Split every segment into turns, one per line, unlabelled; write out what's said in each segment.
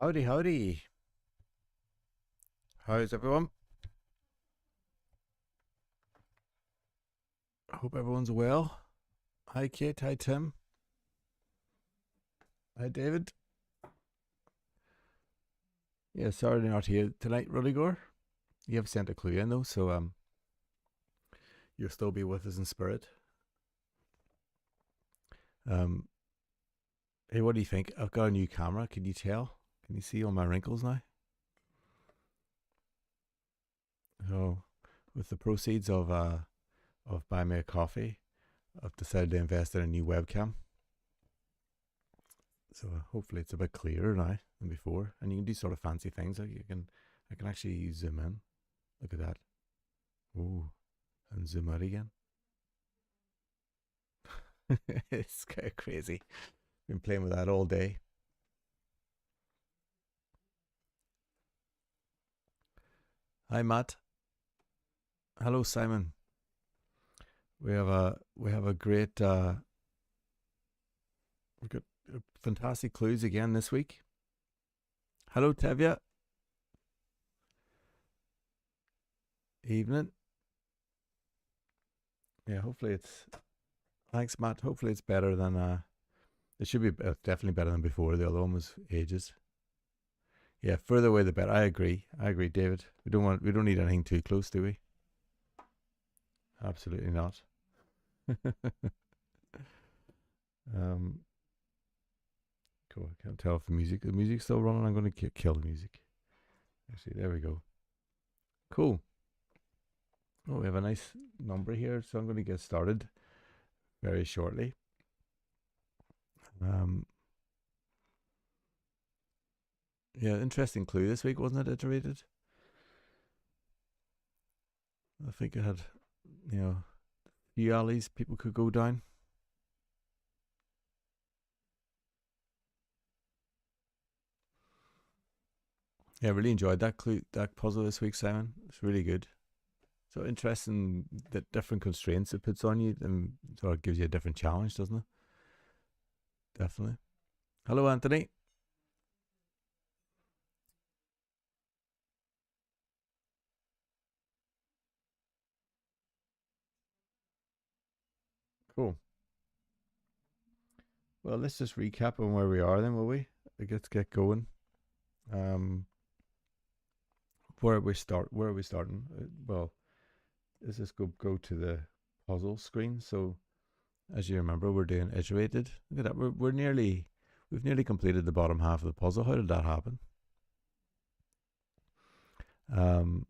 Howdy, howdy. How's everyone? I hope everyone's well. Hi, Kate. Hi, Tim. Hi, David. Yeah, sorry they're not here tonight, Ruddigore. You have sent a clue in though, so you'll still be with us in spirit. Um, hey, what do you think? I've got a new camera. Can you tell? Can you see all my wrinkles now? So, with the proceeds of buying me a coffee, I've decided to invest in a new webcam. So hopefully it's a bit clearer now than before, and you can do sort of fancy things. Like I can actually zoom in. Look at that. Ooh, and zoom out again. It's kind of crazy. Been playing with that all day. Hi, Matt. Hello, Simon. We have a great we've got fantastic clues again this week. Hello, Tevya. Evening. Yeah, hopefully it's thanks, Matt. Hopefully it's better than it should be definitely better than before. The other one was ages. Yeah, further away the better. I agree. I agree, David. We don't need anything too close, do we? Absolutely not. um, cool. I can't tell if the music's still running. I'm going to kill the music. Actually, there we go. Cool. Oh, we have a nice number here, so I'm going to get started very shortly. Um, yeah, interesting clue this week, wasn't it? Iterated. I think it had, a few alleys people could go down. Yeah, I really enjoyed that clue, that puzzle this week, Simon. It's really good. So interesting that different constraints it puts on you and sort of gives you a different challenge, doesn't it? Definitely. Hello, Anthony. Cool. Well, let's just recap on where we are then, will we? Let's get going. Um, where are we starting? Well, let's just go to the puzzle screen. So as you remember, we're doing iterated. Look at that. We've nearly completed the bottom half of the puzzle. How did that happen? Um,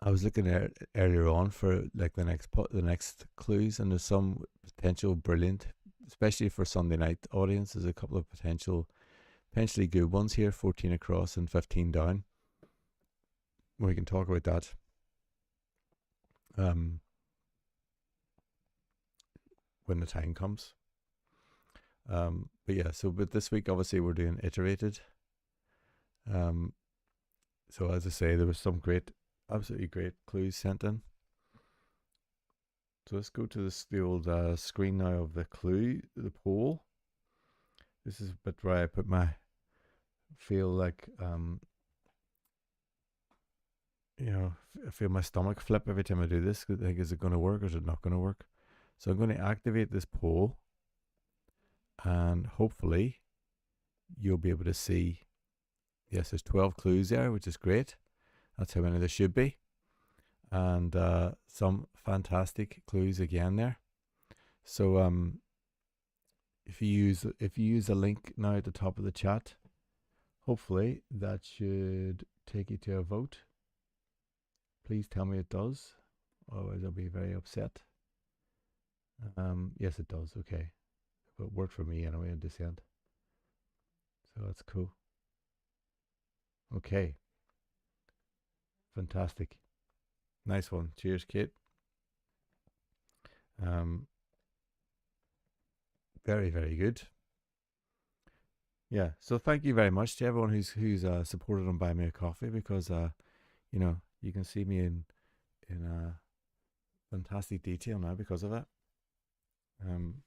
I was looking at earlier on for like the next clues, and there's some potential brilliant, especially for Sunday night audience. There's a couple of potentially good ones here: 14 across and 15 down. We can talk about that. Um, when the time comes. But yeah, but this week obviously we're doing iterated. Um, so as I say, there was some absolutely great clues sent in. So let's go to the old screen now of the poll. This is a bit where I put feel like, I feel my stomach flip every time I do this. I think, is it going to work or is it not going to work? So I'm going to activate this poll and hopefully you'll be able to see. Yes, there's 12 clues there, which is great. That's how many there should be. And some fantastic clues again there. So if you use the link now at the top of the chat, hopefully that should take you to a vote. Please tell me it does, otherwise I'll be very upset. Yes, it does. Okay, but it worked for me anyway in this end, so that's cool. Okay, fantastic, nice one. Cheers, Kate. Um, very good. Yeah. So thank you very much to everyone who's supported on Buy Me a Coffee because you can see me in fantastic detail now because of that. Um,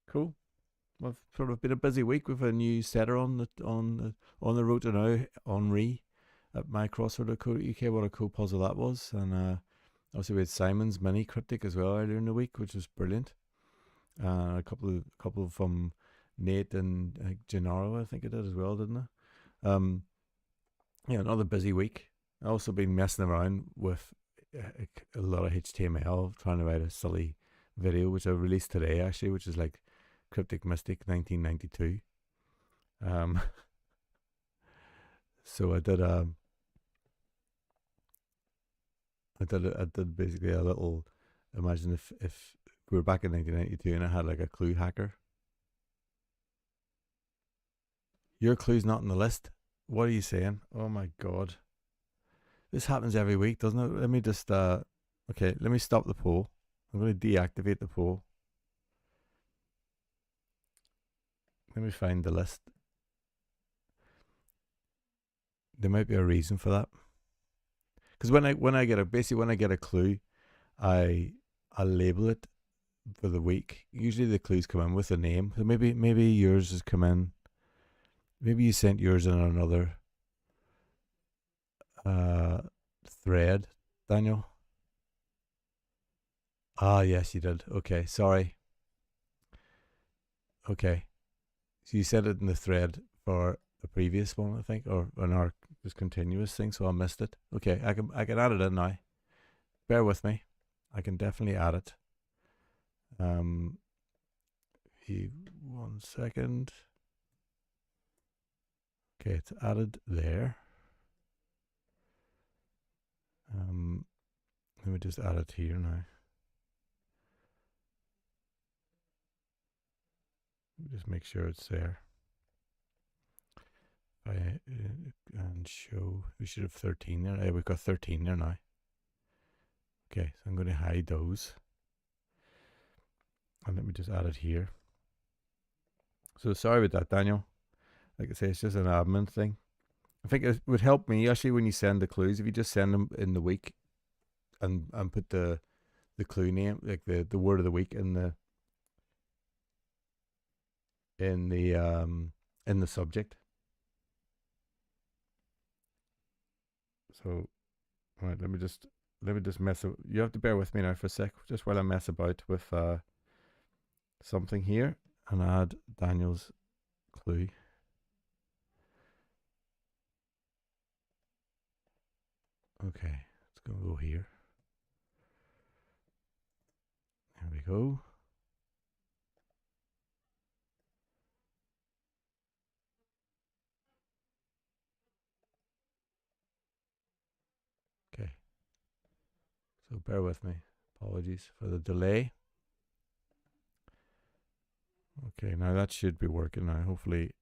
cool. We've sort of been a busy week with a new setter on the road to now, Henri, at my crossword.co.uk. What a cool puzzle that was. And obviously we had Simon's mini Cryptic as well earlier in the week, which was brilliant. A couple from Nate and Gennaro, I think it did as well, didn't it? Yeah, another busy week. I also been messing around with a lot of HTML, trying to write a silly video, which I released today actually, which is like Cryptic Mystic 1992. So I did basically a little. Imagine if we were back in 1992 and I had like a clue hacker. Your clue's not on the list. What are you saying? Oh my god. This happens every week, doesn't it? Let me just okay, let me stop the poll. I'm going to deactivate the poll. Let me find the list. There might be a reason for that. Because when I get a clue, I label it for the week. Usually the clues come in with a name. So maybe yours has come in. Maybe you sent yours in another thread, Daniel. Ah, yes, you did. Okay, sorry. Okay, so you sent it in the thread for the previous one, I think, or in our just continuous thing. So I missed it. Okay, I can add it in now. Bear with me. I can definitely add it. 1 second. Okay, it's added there. Let me just add it here now. Just make sure it's there. And show. We should have 13 there. Hey, we've got 13 there now. Okay, so I'm going to hide those. And let me just add it here. So sorry about that, Daniel. Like I say, it's just an admin thing. I think it would help me actually when you send the clues. If you just send them in the week and put the clue name, like the word of the week in the subject. So, all right, let me just mess up. You have to bear with me now for a sec, just while I mess about with something here and add Daniel's clue. Okay, it's gonna go here. There we go. Okay. So bear with me. Apologies for the delay. Okay, now that should be working now. Hopefully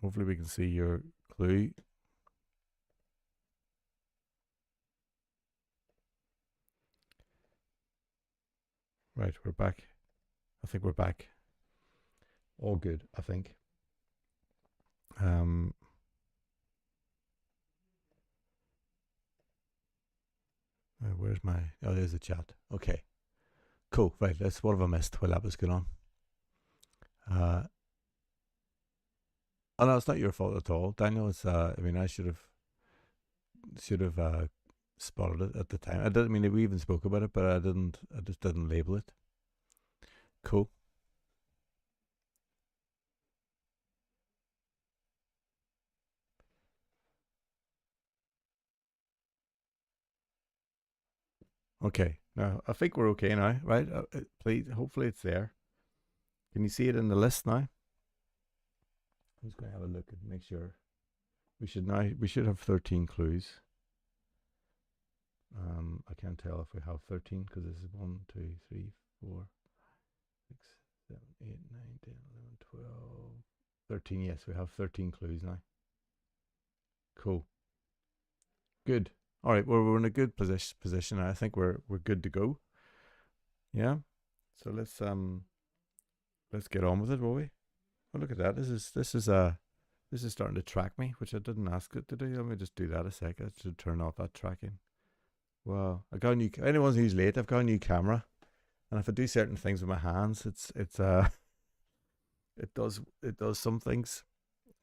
we can see your clue. Right, we're back. I think we're back. All good, I think. Where's my... Oh, there's the chat. Okay. Cool. Right, that's what have I missed while that was going on. Oh no, it's not your fault at all, Daniel. It's I mean, I should have spotted it at the time. I didn't mean we even spoke about it, but I just didn't label it. Cool. Okay. Now I think we're okay now, right? Please, hopefully it's there. Can you see it in the list now? I'm just going to have a look and make sure. We should have 13 clues. I can't tell if we have 13 because this is 1, 2, 3, 4, 6, 7, 8, 9, 10, 11, 12, 13. Yes, we have 13 clues now. Cool. Good. All right. Well, we're in a good position. I think we're good to go. Yeah. So let's get on with it, will we? Oh, look at that. This is starting to track me, which I didn't ask it to do. Let me just do that a sec. I should turn off that tracking. Wow. I got a new. Anyone who's late, I've got a new camera. And if I do certain things with my hands, it does some things.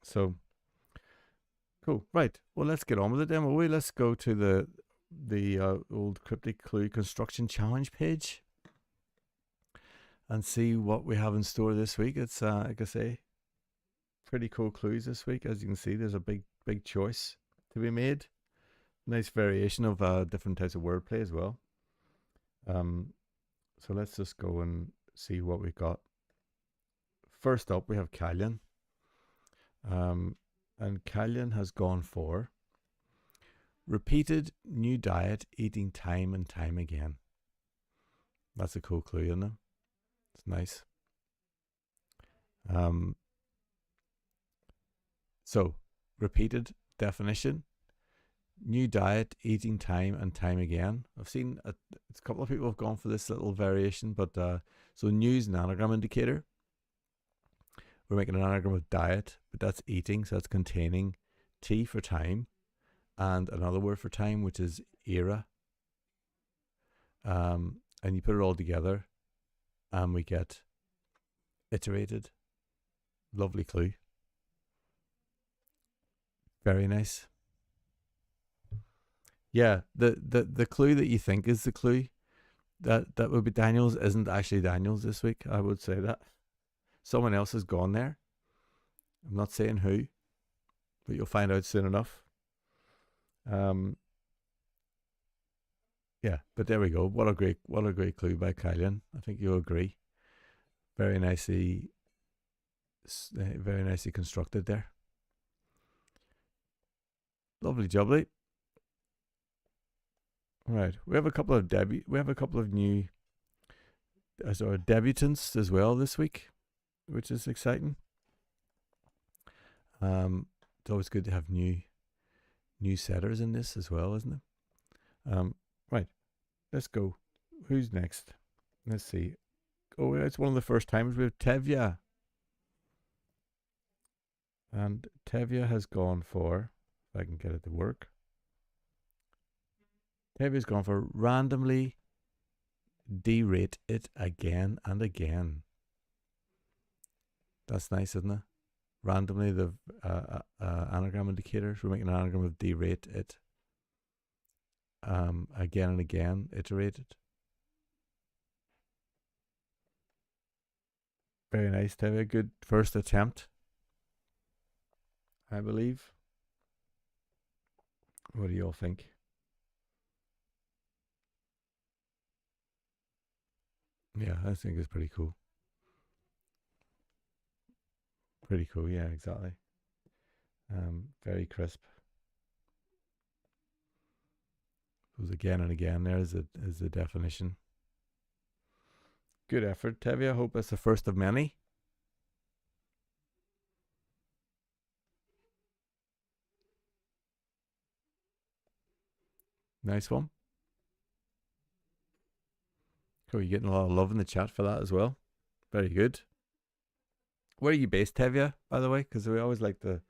So cool. Right. Well, let's get on with it then. Will we? Let's go to the old Cryptic Clue Construction Challenge page and see what we have in store this week. It's like I say, pretty cool clues this week. As you can see, there's a big choice to be made. Nice variation of different types of wordplay as well. So let's just go and see what we got. First up, we have Callian. And Callian has gone for repeated new diet, eating time and time again. That's a cool clue, isn't it? It's nice. So, repeated definition, new diet, eating time and time again. I've seen a couple of people have gone for this little variation, but so new is an anagram indicator. We're making an anagram of diet, but that's eating, so that's containing T for time, and another word for time, which is era. And you put it all together, and we get iterated. Lovely clue. Very nice. Yeah, the clue that you think is the clue that would be Daniel's isn't actually Daniel's this week. I would say that someone else has gone there. I'm not saying who, but you'll find out soon enough. Yeah, but there we go. What a great clue by Kylian. I think you'll agree. Very nicely constructed there. Lovely jubbly. Right, we have a couple of new debutants as well this week, which is exciting. It's always good to have new setters in this as well, isn't it? Right, let's go. Who's next? Let's see. Oh, it's one of the first times we have Tevya. And Tevya has gone for, if I can get it to work. Tevya's gone for randomly derate it again and again. That's nice, isn't it? Randomly, the anagram indicators. We're making an anagram of derate it again and again, iterated. Very nice, Tevya. Good first attempt, I believe. What do you all think? Yeah, I think it's pretty cool. Pretty cool, yeah, exactly. Very crisp. Goes again and again. There is the definition. Good effort, Tevya. Hope it's the first of many. Nice one. Cool, you're getting a lot of love in the chat for that as well. Very good. Where are you based, Tevya, by the way? Because we always like to.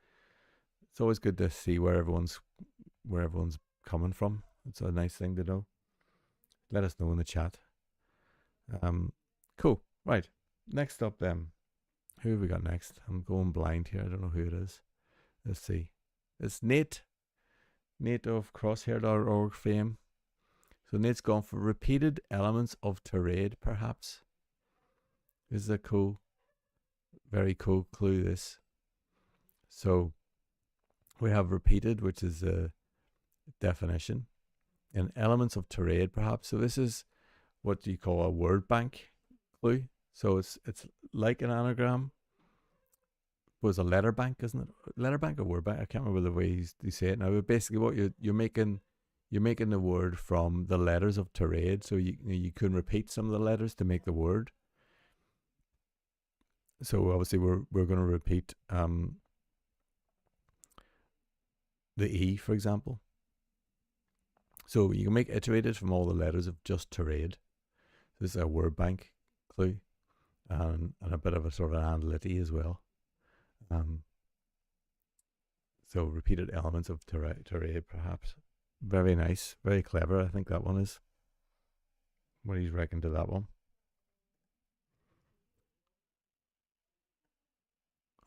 It's always good to see where everyone's coming from. It's a nice thing to know. Let us know in the chat. Cool. Right. Next up, then. Who have we got next? I'm going blind here. I don't know who it is. Let's see. It's Nate. Nate of crosshair.org fame. So Nate's gone for repeated elements of tirade, perhaps. This is a cool, very cool clue, this. So we have repeated, which is a definition, and elements of tirade, perhaps. So this is what you call a word bank clue. So it's like an anagram. It was a letter bank, isn't it? Letter bank or word bank? I can't remember the way you say it now. But basically, what you're making the word from the letters of tirade. So you can repeat some of the letters to make the word. So obviously we're going to repeat the E, for example. So you can make iterated from all the letters of just tirade. This is a word bank clue, and a bit of a sort of an analytic as well. So repeated elements of tirade, perhaps. Very nice, very clever. I think that one is. What do you reckon to that one?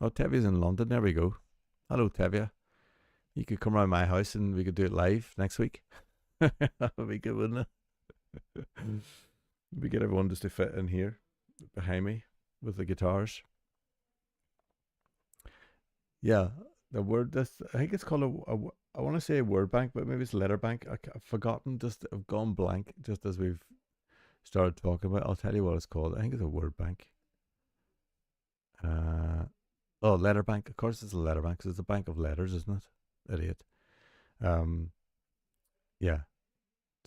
Oh, Tevia's in London. There we go. Hello, Tevia. You could come around my house and we could do it live next week. That would be good, wouldn't it? We get everyone just to fit in here behind me with the guitars. Yeah, the word this I think it's called I want to say a word bank, but maybe it's letter bank. I've forgotten. Just I've gone blank just as we've started talking about. I'll tell you what it's called. I think it's a word bank. Uh, oh, letter bank. Of course, it's a letter bank because it's a bank of letters, isn't it? Idiot. Um, yeah.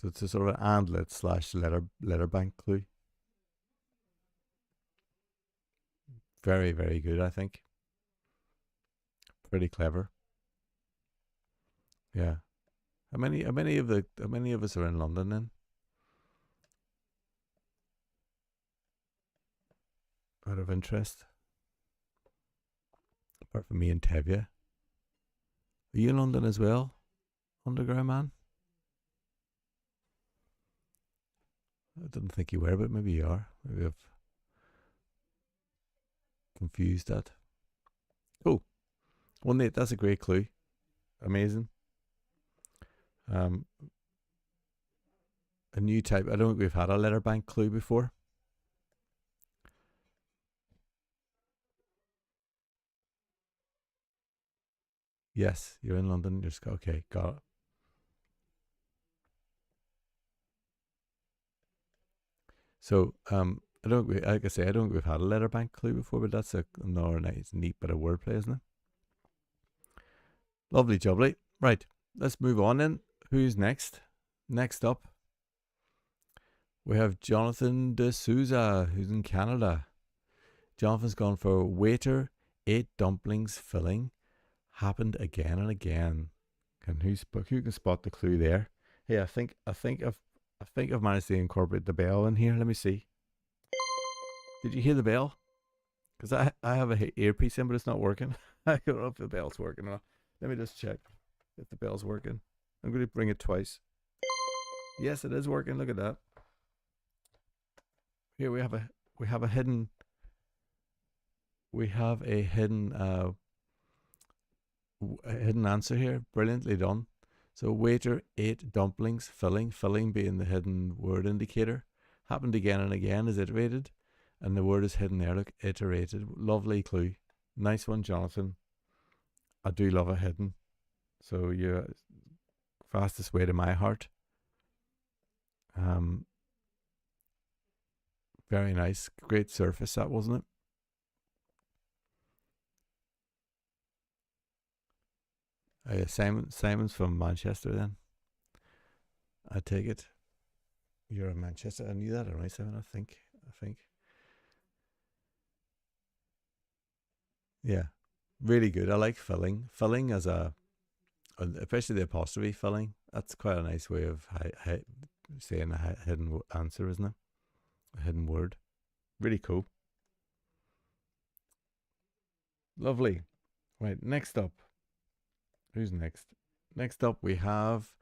So it's a sort of an andlet slash letter bank clue. Very very good. I think pretty clever. Yeah. How many of us are in London then? Out of interest, apart from me and Tevye. Are you in London as well, Underground Man? I didn't think you were, but maybe you are. Maybe I've confused that. Cool. Well, Nate, that's a great clue. Amazing. Um, a new type. I don't think we've had a letter bank clue before. Yes, you're in London. Just okay, got it. So, I don't. Like I say, I don't think we've had a letter bank clue before, but that's another nice, neat bit of wordplay, isn't it? Lovely jubbly. Right, let's move on then. Who's next? Next up, we have Jonathan De Souza, who's in Canada. Jonathan's gone for waiter, ate dumplings filling, happened again and again. Who can spot the clue there? Hey, I think I've managed to incorporate the bell in here. Let me see. Did you hear the bell? Because I have a earpiece in, but it's not working. I don't know if the bell's working or not. Let me just check if the bell's working. I'm going to bring it twice. Yes, it is working. Look at that. Here we have a hidden we have a hidden answer here. Brilliantly done. So waiter ate dumplings, filling being the hidden word indicator. Happened again and again is iterated, and the word is hidden there. Look, iterated. Lovely clue. Nice one, Jonathan. I do love a hidden. So you're fastest way to my heart. Um, very nice. Great surface that, wasn't it? Simon's from Manchester then. I take it. You're in Manchester. I knew that, right, Simon? I think. Yeah. Really good. I like filling. Filling as especially the apostrophe filling. That's quite a nice way of saying a hidden answer, isn't it? A hidden word. Really cool. Lovely. Right. Next up. Who's next? Next up, we have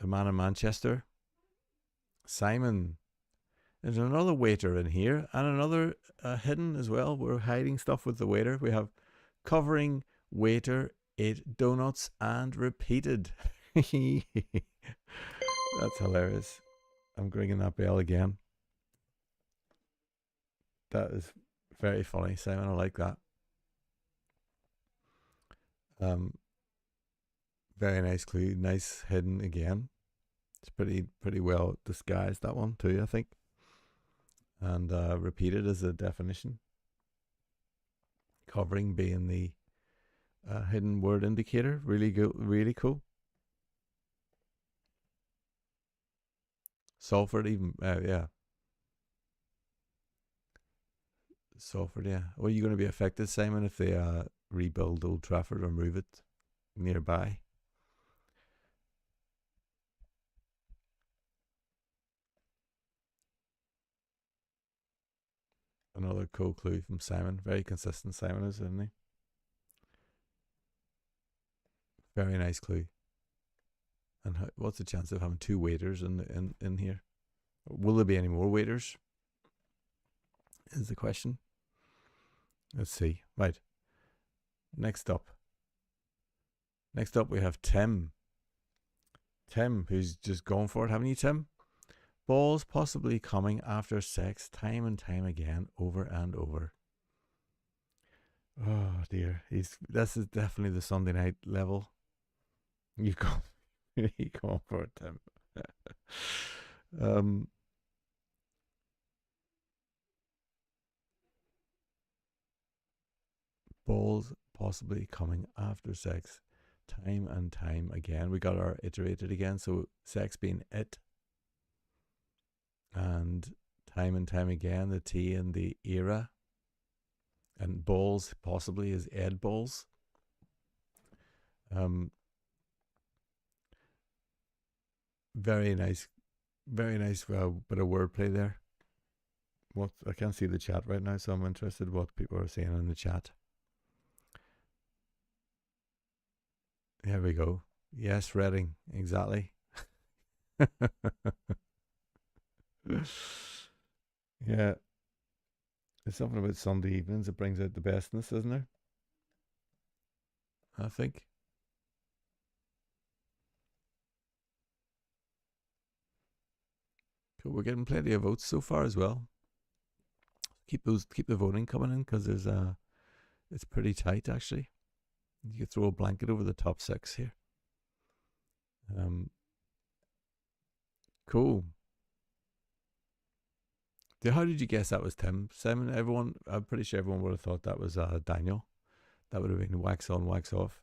a man in Manchester, Simon. There's another waiter in here and another hidden as well. We're hiding stuff with the waiter. We have covering waiter, ate donuts and repeated. That's hilarious. I'm ringing that bell again. That is very funny, Simon. I like that. Um, very nice clue. Nice hidden again. It's pretty well disguised, that one too, I think. And repeated as a definition. Covering being the hidden word indicator. Really good. Really cool. Salford, even yeah. Salford, yeah. Are you going to be affected, Simon, if they rebuild Old Trafford or move it nearby? Another cool clue from Simon. Very consistent, Simon is, isn't he? Very nice clue. And what's the chance of having two waiters in here? Will there be any more waiters? Is the question. Let's see. Right. Next up. Next up, we have Tim. Tim, who's just going for it, haven't you, Tim? Balls possibly coming after sex time and time again, over and over. Oh dear, this is definitely the Sunday night level. You go, you going for it, Tim? um, balls possibly coming after sex, time and time again. We got our iterated again, so sex being it, and time again, the T in the era, and balls possibly is Ed balls. Um, very nice, very nice bit of wordplay there. What I can't see the chat right now, so I'm interested what people are saying in the chat. Here we go. Yes, Reading, exactly. Yeah, there's something about Sunday evenings that brings out the best in us, isn't there? I think. Cool. We're getting plenty of votes so far as well. Keep the voting coming in because it's pretty tight actually. You could throw a blanket over the top six here. Cool. How did you guess that was Tim? Simon, everyone, I'm pretty sure everyone would have thought that was Daniel. That would have been wax on, wax off.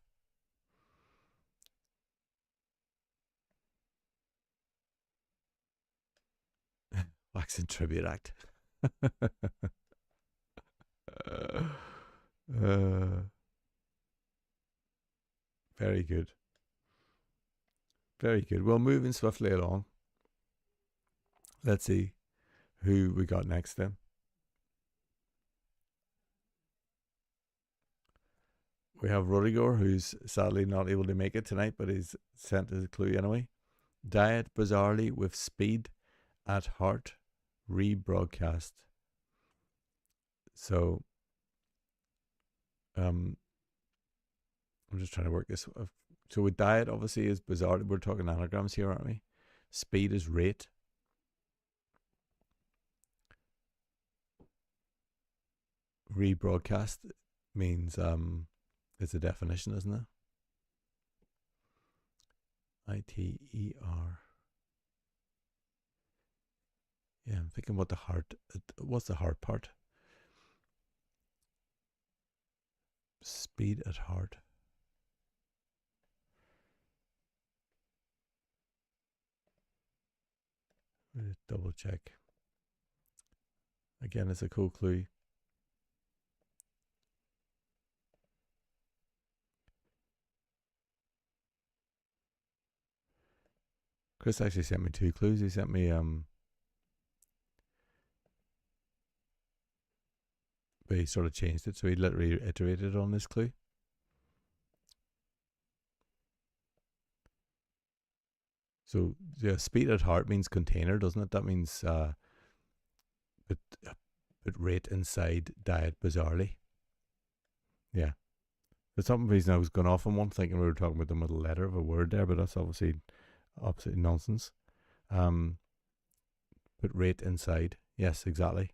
Wax and tribute act. Very good. Very good. Well, moving swiftly along. Let's see who we got next then. We have Rudiger, who's sadly not able to make it tonight, but he's sent us a clue anyway. Diet bizarrely with speed at heart rebroadcast. So, I'm just trying to work this. So with diet, obviously, is bizarre. We're talking anagrams here, aren't we? Speed is rate. Rebroadcast means it's a definition, isn't it? ITER. Yeah, I'm thinking what the heart. What's the heart part? Speed at heart. Double check. Again, it's a cool clue. Chris actually sent me two clues. He sent me but he sort of changed it, so he literally iterated on this clue. So yeah, speed at heart means container, doesn't it? That means put rate inside diet bizarrely. Yeah. For some reason I was going off on one thinking we were talking about them with a letter of a word there, but that's obviously absolutely nonsense. Put rate inside. Yes, exactly.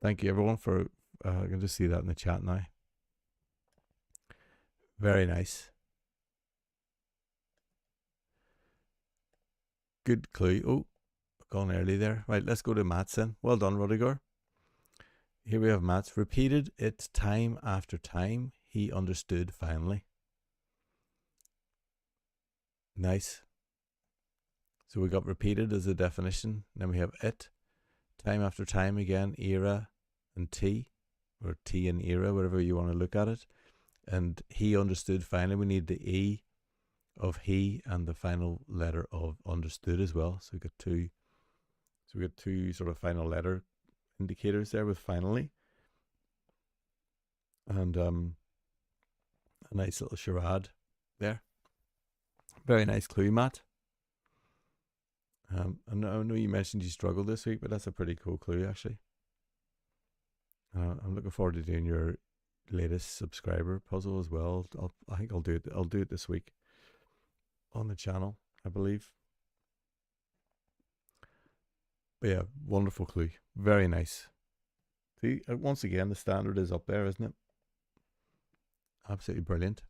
Thank you everyone for I can just see that in the chat now. Very nice. Good clue. Oh, gone early there. Right, let's go to Matt's then. Well done, Rudiger. Here we have Matt's. Repeated it time after time. He understood finally. Nice. So we got repeated as a definition. Then we have it. Time after time again. Era and T. Or T and era, whatever you want to look at it. And he understood finally. We need the E of he and the final letter of understood as well. So we got two. So we got two sort of final letter indicators there with finally. And a nice little charade there. Very nice clue, Matt. I know you mentioned you struggled this week, but that's a pretty cool clue, actually. I'm looking forward to doing your latest subscriber puzzle as well. I think I'll do it. I'll do it this week on the channel, I believe. But yeah, wonderful clue. Very nice. See, once again, the standard is up there, isn't it? Absolutely brilliant.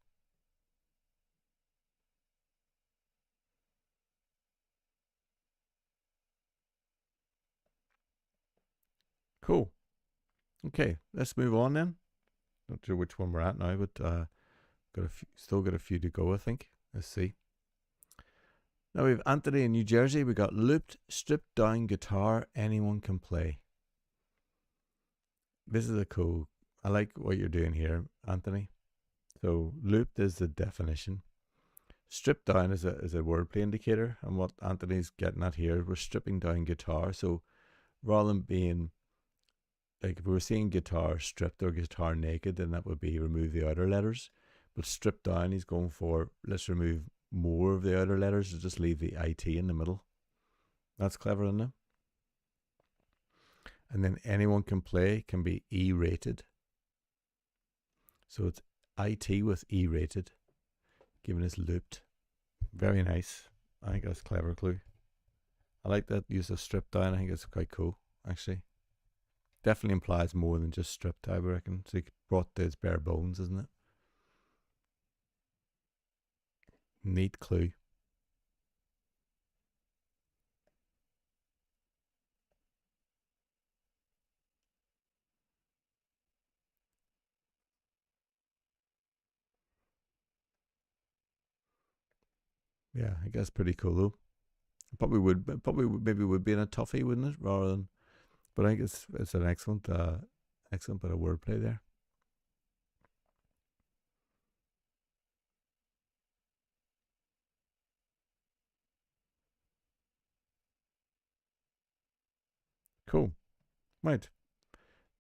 Cool. Okay, let's move on then. Not sure which one we're at now, but still got a few to go, I think. Let's see. Now we have Anthony in New Jersey. We got looped, stripped down guitar anyone can play. This is a cool. I like what you're doing here, Anthony. So looped is the definition. Stripped down is a wordplay indicator, and what Anthony's getting at here, we're stripping down guitar. So rather than being like if we were seeing guitar stripped or guitar naked, then that would be remove the outer letters. But stripped down, he's going for let's remove more of the outer letters and just leave the IT in the middle. That's clever, isn't it? And then anyone can play can be E-rated. So it's IT with E-rated, giving us looped. Very nice. I think that's a clever clue. I like that use of stripped down. I think it's quite cool, actually. Definitely implies more than just stripped, I reckon. So he brought those bare bones, isn't it? Neat clue. Yeah, I guess pretty cool though. Probably maybe would be in a toughie, wouldn't it? Rather than, but I think it's an excellent bit of wordplay there. Cool, right,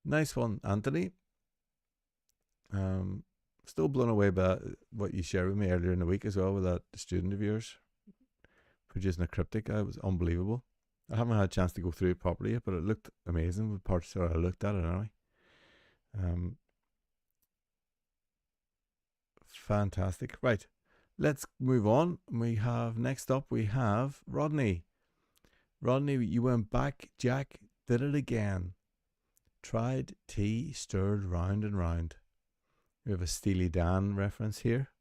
nice one, Anthony. Um, Still blown away by what you shared with me earlier in the week as well with that student of yours producing a cryptic. It was unbelievable. I haven't had a chance to go through it properly yet, but it looked amazing with parts that I looked at it anyway. Um, Fantastic. Right, let's move on. We have next up we have Rodney. Rodney, you went back, Jack did it again. Tried tea, stirred round and round. We have a Steely Dan reference here.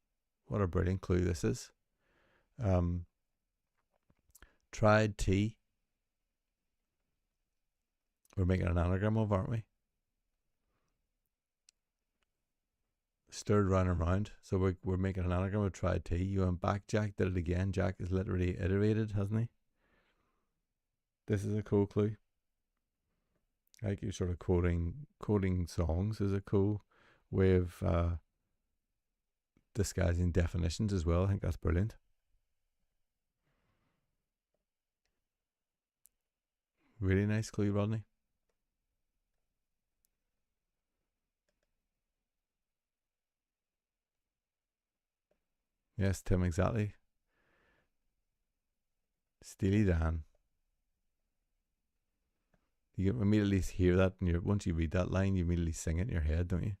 What a brilliant clue this is. Um, Tried tea. We're making an anagram of, aren't we? Stirred round and round. So we're making an anagram of tried tea. You went back, Jack did it again. Jack is literally iterated, hasn't he? This is a cool clue. I like you sort of quoting songs is a cool way of disguising definitions as well. I think that's brilliant. Really nice clue, Rodney. Yes, Tim, exactly. Steely Dan. You immediately hear that, and once you read that line, you immediately sing it in your head, don't you?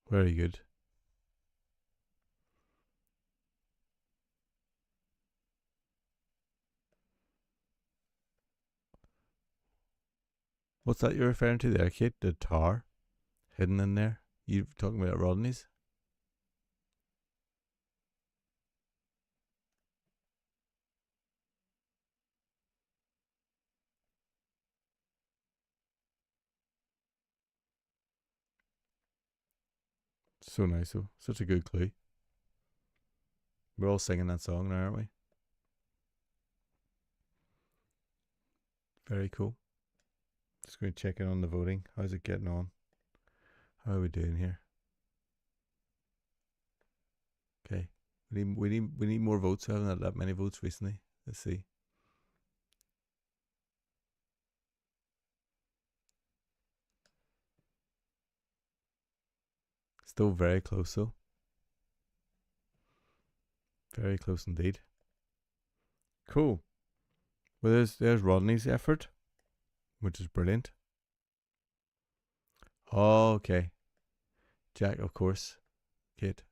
Very good. What's that you're referring to there, Kate? The tar hidden in there? You talking about Rodney's? So nice, though. Such a good clue. We're all singing that song now, aren't we? Very cool. Just going to check in on the voting. How's it getting on? How are we doing here? Okay. We need more votes. I haven't had that many votes recently. Let's see. Still very close though. Very close indeed. Cool. Well, there's Rodney's effort, which is brilliant. Oh, okay. Jack, of course. Kate.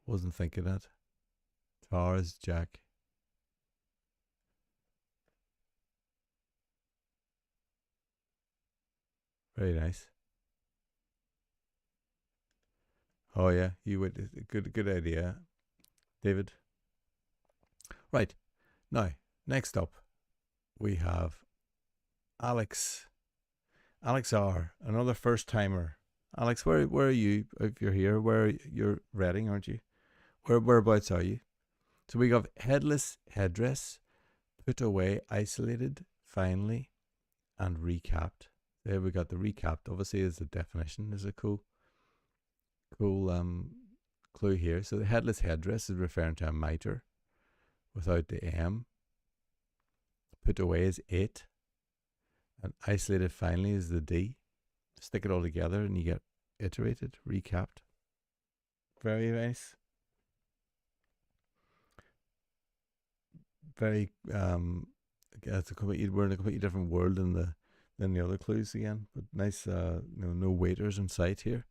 Wasn't thinking that. Tars, Jack. Very nice. Oh yeah, you would. Good idea, David. Right now, next up, we have Alex. Alex R, another first timer. Alex, where are you? If you're here, you're Reading, aren't you? Whereabouts are you? So we got headless headdress, put away, isolated, finally, and recapped. There we got the recapped. Obviously, is the definition. Is a cool clue here. So the headless headdress is referring to a mitre without the M. Put away is 8. And isolated finally is the D. Stick it all together and you get iterated, recapped. Very nice. Very it's we're in a completely different world than the other clues again. But nice no waiters in sight here.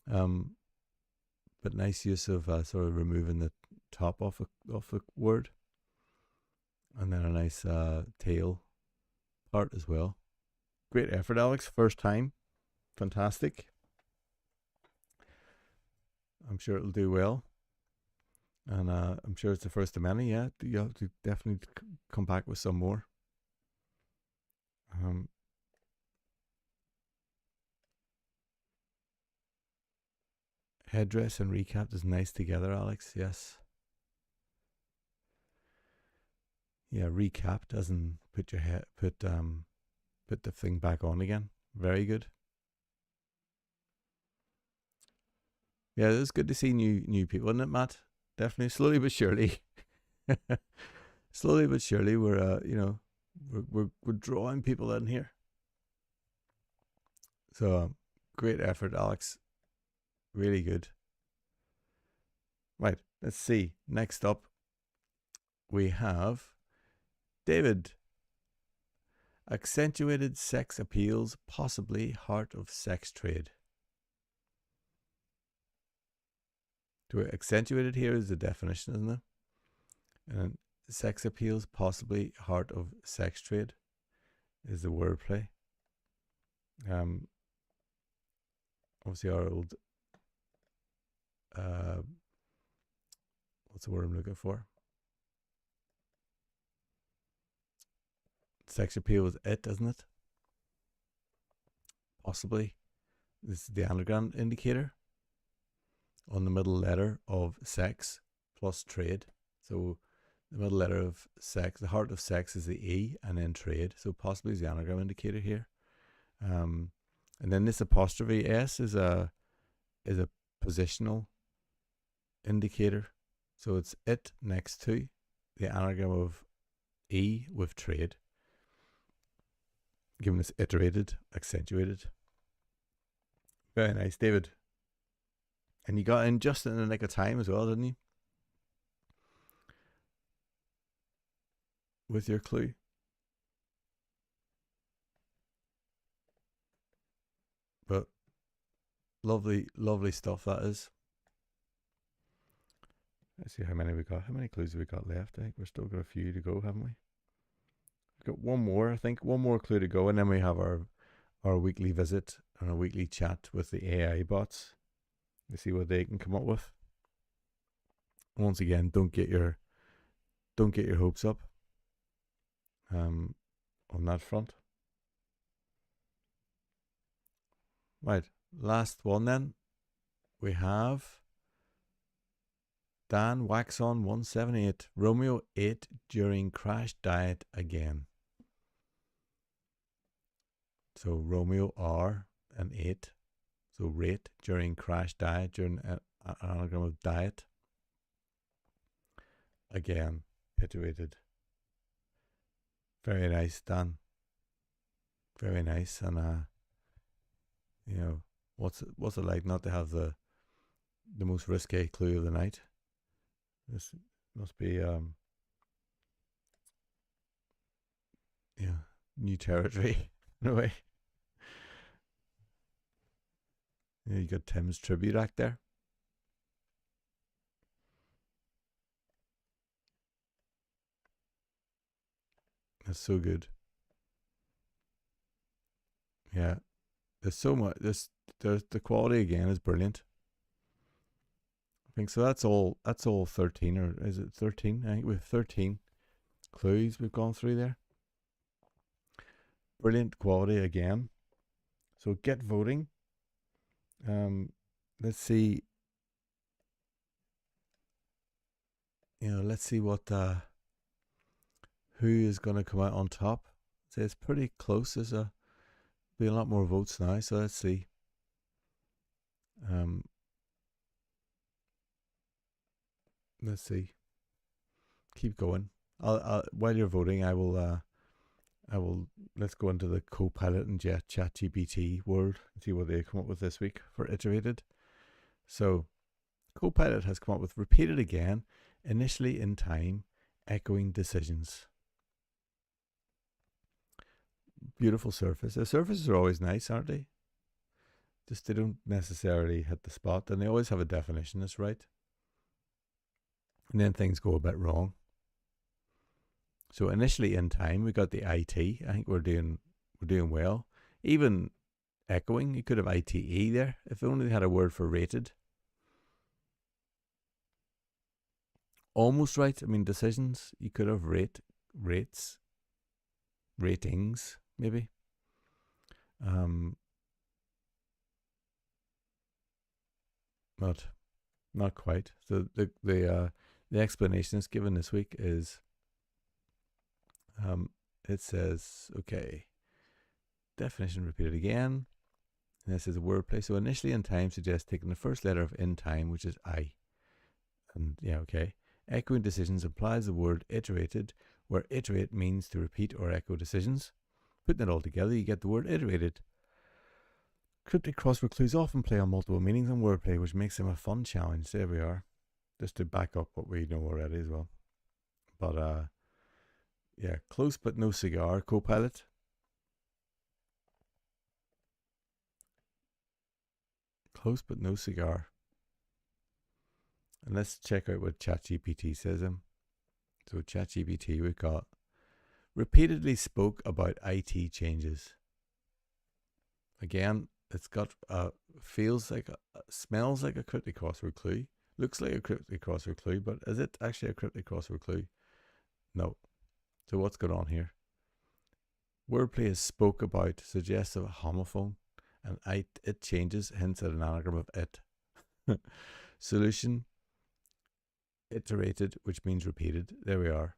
But nice use of sort of removing the top off the word. And then a nice tail part as well. Great effort, Alex. First time. Fantastic. I'm sure it'll do well. And I'm sure it's the first of many. Yeah, you have to definitely come back with some more. Headdress and recap is nice together, Alex. Yes. Yeah, recap doesn't put your head put the thing back on again. Very good. Yeah, it's good to see new people, isn't it, Matt? Definitely, slowly but surely. Slowly but surely, we're we're drawing people in here. So great effort, Alex. Really good. Right, let's see. Next up, we have David. Accentuated sex appeals, possibly heart of sex trade. To accentuated here is the definition, isn't it? And sex appeals, possibly heart of sex trade, is the wordplay. Obviously our old what's the word I'm looking for? Sex appeal is it, isn't it? Possibly. This is the anagram indicator on the middle letter of sex plus trade. So the middle letter of sex, the heart of sex is the E, and then trade. So possibly is the anagram indicator here. And then this apostrophe S is a positional indicator. So it's it next to the anagram of E with trade, giving us iterated, accentuated. Very nice, David. And you got in just in the nick of time as well, didn't you? With your clue. But lovely, lovely stuff that is. Let's see how many we got. How many clues have we got left? I think we've still got a few to go, haven't we? We've got one more, I think. One more clue to go, and then we have our weekly visit and a weekly chat with the AI bots. We see what they can come up with. Once again, don't get your hopes up on that front. Right, last one then. We have Dan Waxon 178. Romeo ate during crash diet again. So Romeo R and 8. So rate during crash diet, during an anagram of diet. Again, iterated. Very nice, Dan. Very nice. And What's it like not to have the most risque clue of the night? This must be yeah, new territory in a way. Yeah, you got Tim's tribute act there. That's so good. Yeah, there's so much. There's the quality again is brilliant. I think so. That's all. That's all 13, or is it 13? I think we have 13 clues we've gone through there. Brilliant quality again. So get voting. Let's see. Let's see what who is going to come out on top. So it's pretty close. There's be a lot more votes now. So let's see. Um, let's see. Keep going. I'll while you're voting, I will. Let's go into the Copilot and ChatGPT world and see what they come up with this week for iterated. So, Copilot has come up with repeated again, initially in time, echoing decisions. Beautiful surface. The surfaces are always nice, aren't they? Just they don't necessarily hit the spot, and they always have a definition that's right. And then things go a bit wrong. So initially in time, we got the IT. I think we're doing well. Even echoing, you could have ITE there. If only they had a word for rated. Almost right. I mean, decisions, you could have rates, ratings, maybe. Not quite. So the explanation is given this week is it says, okay, definition repeated again. And this is a wordplay. So initially in time suggests taking the first letter of in time, which is I. And yeah, okay. Echoing decisions implies the word iterated, where iterate means to repeat or echo decisions. Putting it all together, you get the word iterated. Cryptic crossword clues often play on multiple meanings and wordplay, which makes them a fun challenge. There we are. Just to back up what we know already as well. But yeah, close but no cigar, Copilot. Close but no cigar. And let's check out what ChatGPT says. So ChatGPT, we've got repeatedly spoke about IT changes. Again, it's got feels like smells like a cryptic crossword clue. Looks like a cryptic crossword clue, but is it actually a cryptic crossword clue? No. So what's going on here? Wordplay is spoke about, suggests a homophone, and it changes, hence an anagram of it. Solution, iterated, which means repeated. There we are.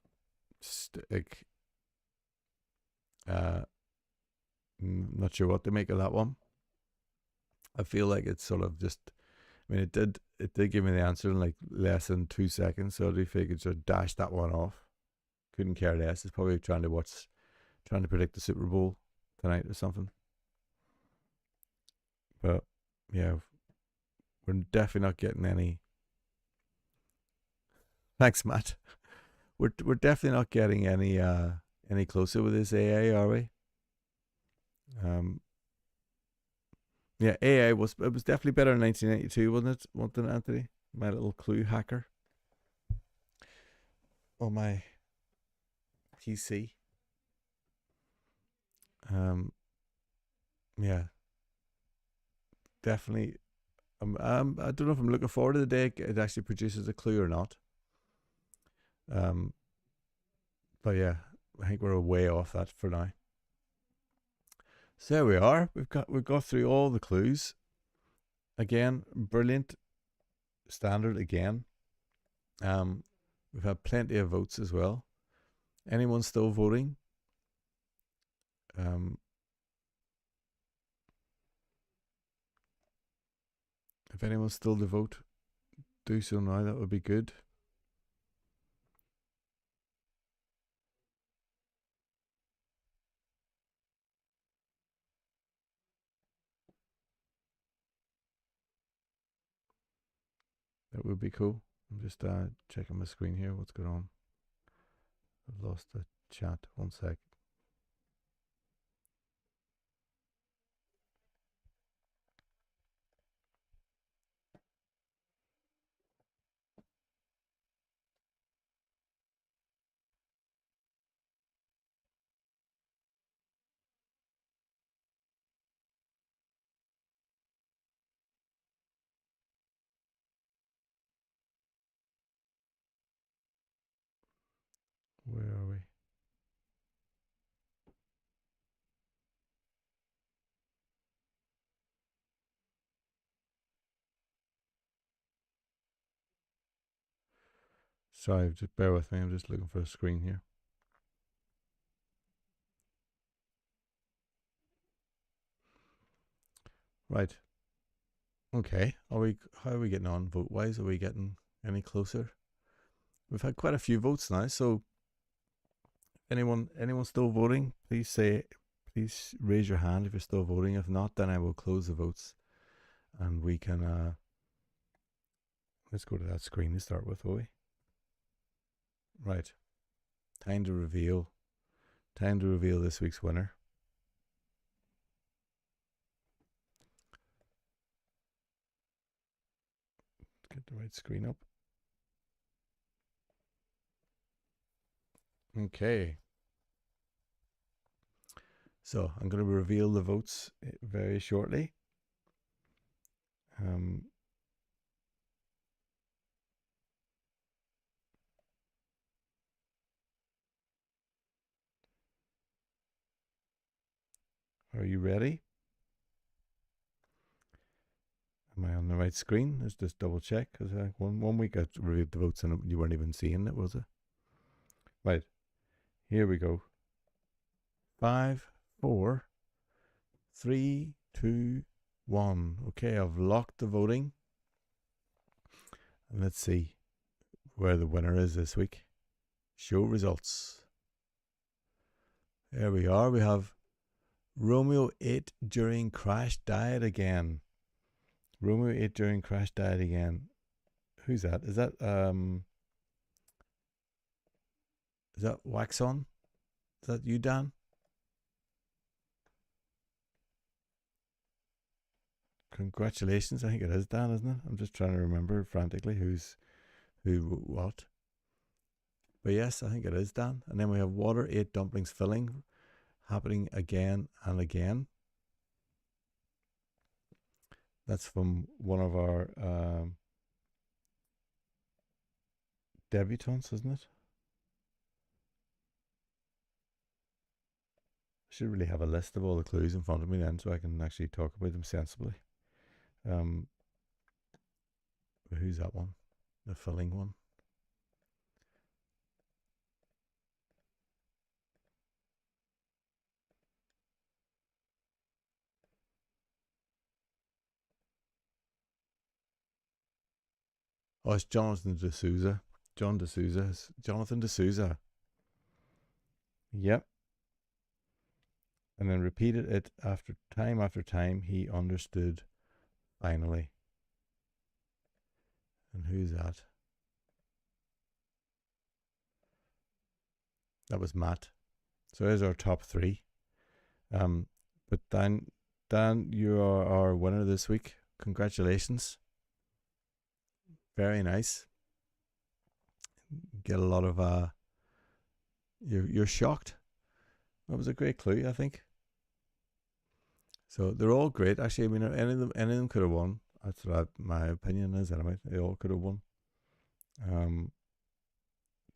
Not sure what to make of that one. I feel like it's sort of just. I mean, it did give me the answer in like less than 2 seconds, so I do think it should dash that one off. Couldn't care less. It's probably trying to predict the Super Bowl tonight or something. But yeah, we're definitely not getting any. Thanks, Matt. We're definitely not getting any closer with this AI, are we? Yeah, AI was definitely better in 1992, wasn't it, Anthony? My little clue hacker on my PC. Yeah, definitely. I don't know if I'm looking forward to the day it actually produces a clue or not. But yeah, I think we're way off that for now. So there we are. We've got through all the clues. Again, brilliant. Standard again. We've had plenty of votes as well. Anyone still voting? If anyone's still to vote, do so now. That would be good. That would be cool. I'm just checking my screen here. What's going on? I've lost the chat. 1 sec. Where are we? Sorry, just bear with me. I'm just looking for a screen here. Right. Okay. How are we getting on vote wise? Are we getting any closer? We've had quite a few votes now, so anyone still voting? Please raise your hand if you're still voting. If not, then I will close the votes and we can let's go to that screen to start with, will we? Right. Time to reveal this week's winner. Get the right screen up. Okay. So I'm going to reveal the votes very shortly. Are you ready? Am I on the right screen? Let's just double check, because one week I reviewed the votes and you weren't even seeing it, was it? Right. Here we go. 5, 4, 3, 2, 1. Okay, I've locked the voting. And let's see where the winner is this week. Show results. There we are. We have Romeo ate during crash died again. Romeo ate during crash died again. Who's that? Is that Wax On? Is that you, Dan? Congratulations. I think it is Dan, isn't it? I'm just trying to remember frantically who what. But yes, I think it is Dan. And then we have Water ate dumplings filling happening again and again. That's from one of our debutantes, isn't it? I should really have a list of all the clues in front of me then, so I can actually talk about them sensibly. Who's that one? The filling one. Oh, it's Jonathan D'Souza. Jonathan D'Souza. Yep. And then repeated it after time. He understood finally. And who's that? That was Matt. So there's our top 3. But Dan, you are our winner this week. Congratulations. Very nice. Get a lot of you're shocked. That was a great clue, I think. So they're all great. Actually, I mean, any of them could have won. That's what my opinion is. Anyway, they all could have won.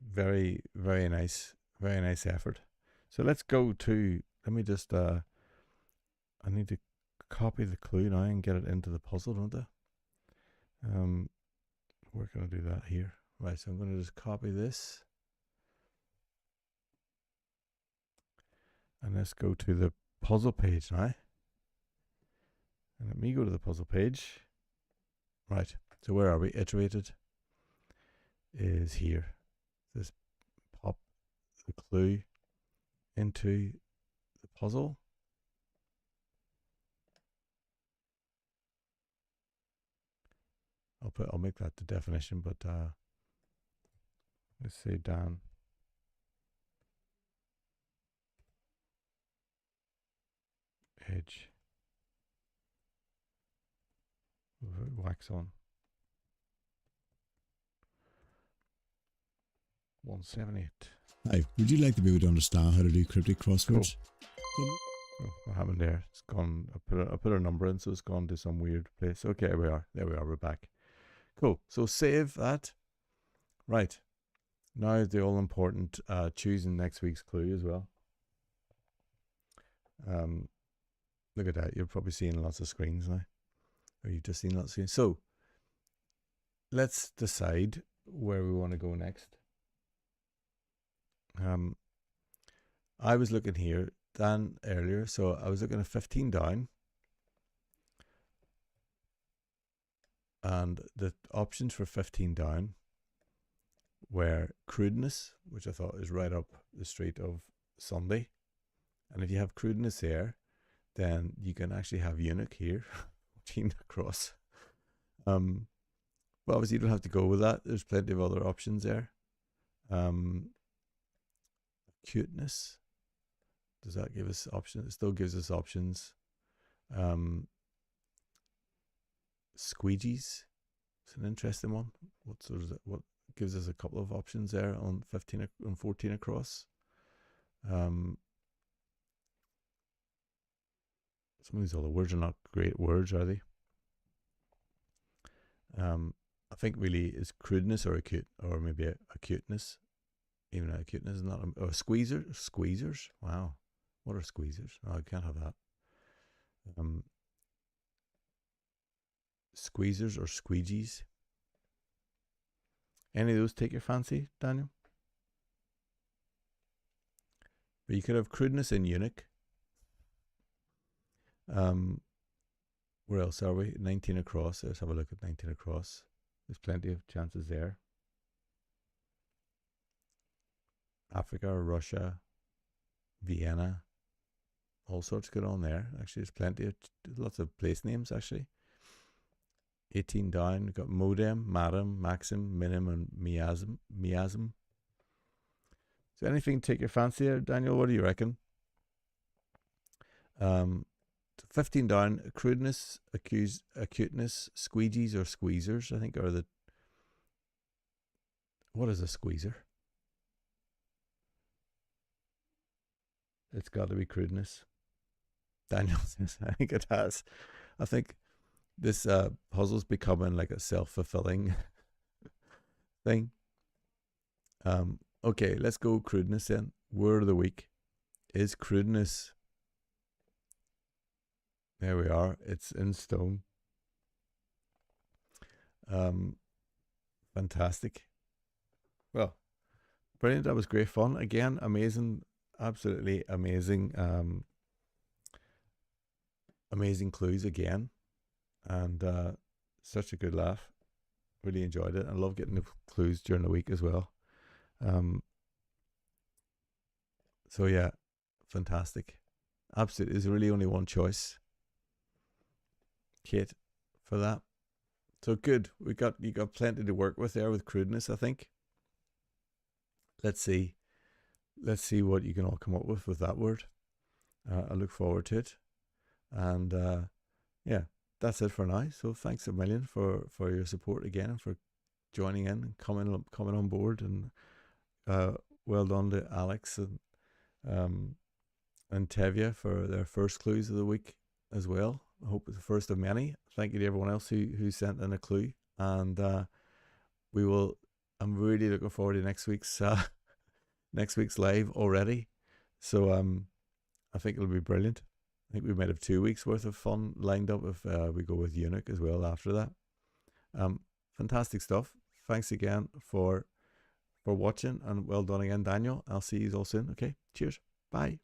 Very, very nice effort. So let's go to. Let me just. I need to copy the clue now and get it into the puzzle, don't I? We're gonna do that here. Right. So I'm gonna just copy this. And let's go to the puzzle page now. And let me go to the puzzle page. Right. So where are we? Iterated is here. Just pop the clue into the puzzle. I'll make that the definition, but let's say Dan edge wax on 178.
Hi, would you like to be able to understand how to do cryptic crosswords?
Oh, what happened there? It's gone. I put a number in, so it's gone to some weird place. Okay, there we are. There we are. We're back. Cool. So save that. Right. Now is the all important choosing next week's clue as well. Look at that. You're probably seeing lots of screens now. Or you've just seen lots of screens. So let's decide where we want to go next. I was looking here, Dan, earlier. So I was looking at 15 down. And the options for 15 down were crudeness, which I thought is right up the street of Sunday. And if you have crudeness there, then you can actually have eunuch here, teamed across. But obviously you don't have to go with that. There's plenty of other options there. Cuteness. Does that give us options? It still gives us options. Squeegees. It's an interesting one. What gives us a couple of options there on 15 and 14 across. Some of these other words are not great words, are they? I think really is crudeness or acute, or maybe acuteness. Even acuteness is not a squeezers. Wow, what are squeezers? Oh, I can't have that. Squeezers or squeegees. Any of those take your fancy, Daniel? But you could have crudeness and eunuch. Where else are we? 19 across. Let's have a look at 19 across. There's plenty of chances there. Africa, Russia, Vienna, all sorts good on there. Actually, there's plenty of lots of place names actually. 18 down, we've got modem, madam, maxim, minim, and miasm. So anything take your fancy there, Daniel? What do you reckon? 15 down, crudeness, acuteness, squeegees or squeezers, I think are the... What is a squeezer? It's got to be crudeness. Daniel says, I think it has. I think this puzzle's becoming like a self-fulfilling thing. Okay, let's go crudeness then. Word of the week is crudeness. There we are. It's in stone. Fantastic. Well, brilliant. That was great fun. Again, amazing. Absolutely amazing. Amazing clues again. And such a good laugh. Really enjoyed it. I love getting the clues during the week as well. So yeah, fantastic. Absolutely. There's really only one choice, Kate, for that. So good. You got plenty to work with there with crudeness, I think. Let's see what you can all come up with that word. I look forward to it. And yeah, that's it for now. So thanks a million for your support again and for joining in and coming on board. And well done to Alex and Tevya for their first clues of the week as well. I hope it's the first of many. Thank you to everyone else who sent in a clue. And I'm really looking forward to next week's live already. So I think it'll be brilliant. I think we might have 2 weeks worth of fun lined up if we go with eunuch as well after that. Fantastic stuff. Thanks again for watching, and well done again, Daniel. I'll see you all soon. Okay, cheers. Bye.